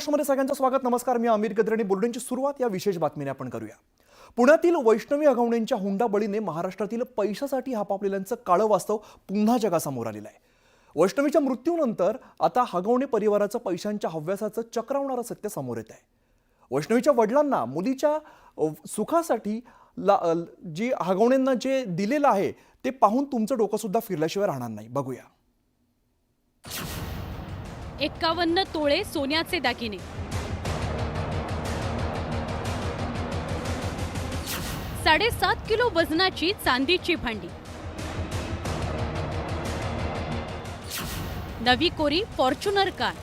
महाराष्ट्रामध्ये सगळ्यांचं स्वागत. नमस्कार, मी अमीर गद्रे. बुलेटिनची सुरुवात या विशेष बातमीने आपण करूया. पुण्यातील वैष्णवी हगवणेंच्या हुंडा बळीने महाराष्ट्रातील पैशासाठी हापापलेल्यांचं काळं वास्तव पुन्हा जगासमोर आलेलं आहे. वैष्णवीच्या मृत्यूनंतर आता हगवणे परिवाराचं पैशांच्या हव्यासाचं चक्रावणारं सत्य समोर येत आहे. वैष्णवीच्या वडिलांना मुलीच्या सुखासाठी जी हगवणेंना जे दिलेलं आहे ते पाहून तुमचं डोकं सुद्धा फिरल्याशिवाय राहणार नाही. बघूया. 51 तोळे सोन्याचे दागिने, 7.5 किलो वजनाची चांदीची भांडी, नवी कोरी फॉर्च्युनर कार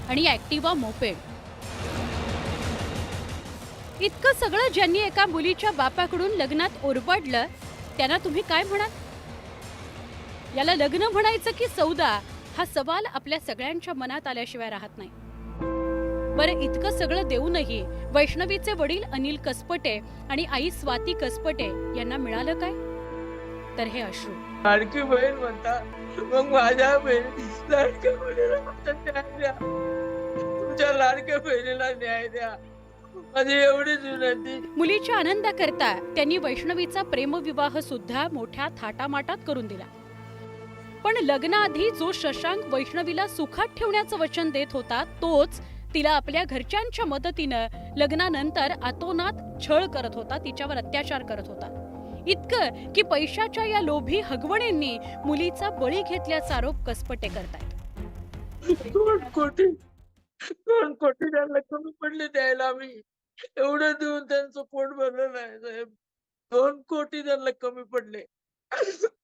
आणि ॲक्टिवा मोपेड. इतकं सगळं ज्यांनी एका मुलीच्या बापाकडून लग्नात ओरबाडलं त्यांना तुम्ही काय म्हणाल? याला लग्न म्हणायचं की सौदा, हा सवाल आपल्या सगळ्यांच्या मनात आल्याशिवाय राहत नाही. बरं, इतकं सगळं देऊनही वैष्णवीचे वडील अनिल कसपटे आणि आई स्वाती कसपटे यांना मिळालं काय? तर हे अश्रू. लाडकी बहीण म्हणता, मग माझ्या लाडक्या बहिणीला न्याय द्या, तुमच्या लाडक्या बहिणीला न्याय द्या, माझी एवढीच विनंती. मुलीच्या आनंदाकरता त्यांनी वैष्णवीचा प्रेमविवाह सुद्धा मोठ्या थाटामाटात करून दिला. पण लग्नाआधी जो शशांक वैष्णवीला सुखात ठेवण्याचं वचन देत होता तोच तिला आपल्या घरच्यांच्या मदतीनं लग्नानंतर आतोनात छळ करत होता, तिच्यावर अत्याचार करत होता. इतकं की पैशाच्या या लोभी हगवणेंनी मुलीचा बळी घेतल्याचा आरोप कसपटे करतायत. 2 कोटी त्यांना कमी पडले द्यायला. आम्ही एवढं देऊन त्यांचं पोट भरलं नाही साहेब. 2 कोटी त्यांना कमी पडले.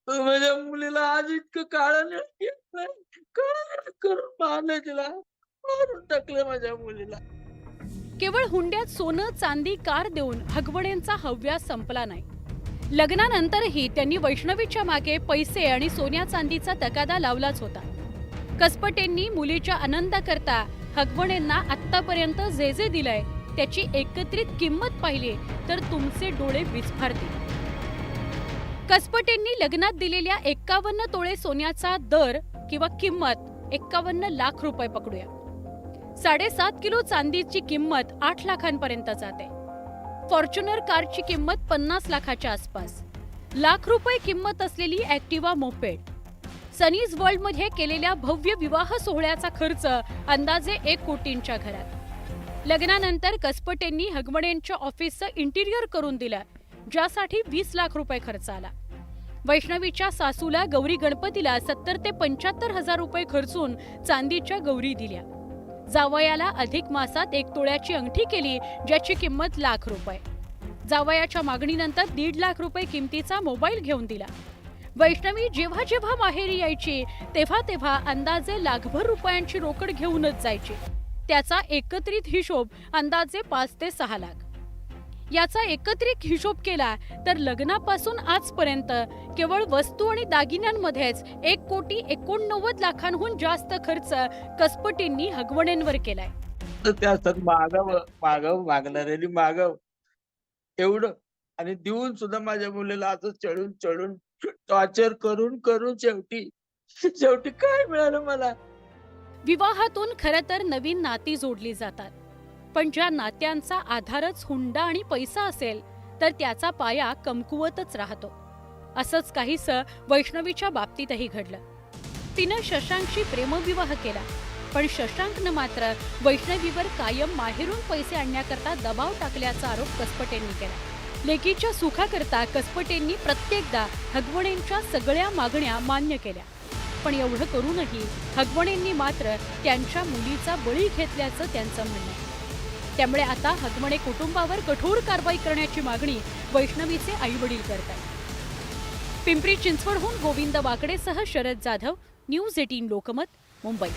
माझ्या मुलीला आज इतकं काळं करून मारलं, तिला मारून टाकलं माझ्या मुलीला. केवळ हुंड्यात सोनं चांदी कार देऊन हगवणेंचा हव्यास संपला नाही. लग्नानंतरही त्यांनी वैष्णवीच्या मागे पैसे आणि सोन्या चांदीचा तगादा लावलाच होता. कसपटेंनी मुलीच्या आनंदाकरता हगवणेंना आत्तापर्यंत जे जे दिलंय त्याची एकत्रित किंमत पाहिली तर तुमचे डोळे विस्फारतील. कसपटेंनी लग्नात दिलेल्या 51 तोळे सोन्याचा दर किंवा किंमत 51 लाख रुपये पकडूया. 7.5 किलो चांदीची किंमत 8 लाखांपर्यंत जाते. फॉर्च्युनर कारची किंमत 50 लाखाच्या आसपास. लाख रुपये किंमत असलेली ॲक्टिवा मोपेड. सनीज वर्ल्डमध्ये केलेल्या भव्य विवाह सोहळ्याचा खर्च अंदाजे 1 कोटींच्या घरात. लग्नानंतर कसपटेंनी हगवणेंच्या ऑफिसचं इंटिरियर करून दिलं, ज्यासाठी 20 लाख रुपये खर्च आला. वैष्णवीच्या सासूला गौरी गणपतीला 70 ते 75 हजार रुपये खर्चून चांदीच्या गौरी दिल्या. जावयाला अधिक मासात 1 तोळ्याची अंगठी केली, ज्याची किंमत लाख रुपये. जावयाच्या मागणीनंतर 1.5 लाख रुपये किमतीचा मोबाईल घेऊन दिला. वैष्णवी जेव्हा जेव्हा माहेरी यायची तेव्हा तेव्हा अंदाजे लाखभर रुपयांची रोकड घेऊनच जायची. त्याचा एकत्रित हिशोब अंदाजे 5 ते 6 लाख. याचा एकत्रित हिशोब केला तर लग्नापासून आजपर्यंत केवळ वस्तू आणि दागिन्यांमध्येच 1 कोटी 89 लाखांहून जास्त खर्च कसपटेंनी हगवणेंवर केलाय. त्यासाठी मागणाऱ्यांनी मागाव एवढं आणि देऊन सुद्धा माझ्या मुलीला असं चढून टॉर्चर करून शेवटी काय मिळालं मला? विवाहातून खरं तर नवीन नाती जोडली जातात, पण ज्या नात्यांचा आधारच हुंडा आणि पैसा असेल तर त्याचा पाया कमकुवतच राहतो. असंच काहीसं वैष्णवीच्या बाबतीतही घडलं. तिनं शशांकशी प्रेमविवाह केला, पण शशांकनं मात्र वैष्णवीवर कायम माहेरून पैसे आणण्याकरता दबाव टाकल्याचा आरोप कसपटेंनी केला. लेकीच्या सुखाकरता कसपटेंनी प्रत्येकदा हगवणेंच्या सगळ्या मागण्या मान्य केल्या, पण एवढं करूनही हगवणेंनी मात्र त्यांच्या मुलीचा बळी घेतल्याचं त्यांचं म्हणणं आहे. त्यामुळे आता हगवणे कुटुंबावर कठोर कारवाई करण्याची मागणी वैष्णवीचे आईवडील करतात. पिंपरी चिंचवडहून गोविंद वाकडेसह शरद जाधव, न्यूज 18 लोकमत, मुंबई.